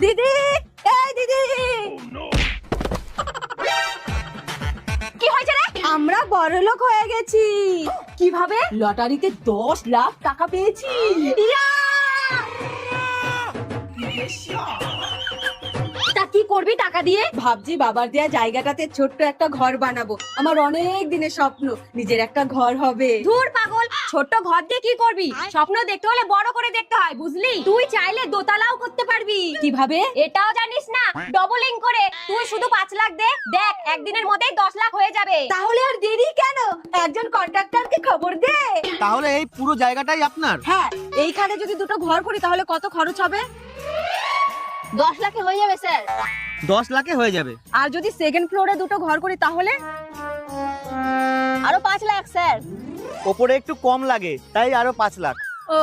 দিদি, এই দিদি, কি হয়েছে রে? আমরা বড়লোক হয়ে গেছি। কিভাবে? লটারিতে 10 লাখ টাকা পেয়েছি। ইয়া! তা কি করবি টাকা দিয়ে? ভাবছি বাবার দেয়া জায়গাটাতে ছোট্ট একটা ঘর বানাবো। আমার অনেক দিনের স্বপ্ন নিজের একটা ঘর হবে। ধুর পাগল, ছোট্ট ঘর দিয়ে কি করবি? স্বপ্ন দেখতে হলে বড় করে দেখতে হয়, বুঝলি? তুই চাইলে দোতলাও করতে পারবি। কিভাবে? এটাও জানিস না? ডবলিং করে তুই শুধু 5 লাখ দে, দেখ একদিনের মধ্যেই 10 লাখ হয়ে যাবে। তাহলে আর দেরি কেন? একজন কন্ট্রাক্টরকে খবর দে। তাহলে এই পুরো জায়গাটাই আপনার? হ্যাঁ, এইখানে যদি দুটো ঘর করি তাহলে কত খরচ হবে? 10 লাখে হয়ে যাবে স্যার। 10 লাখে হয়ে যাবে। আর যদি সেকেন্ড ফ্লোরে দুটো ঘর করি তাহলে? আরো 5 লাখ স্যার। ওপরে একটু কম লাগে, তাই আরো 5 লাখ। ও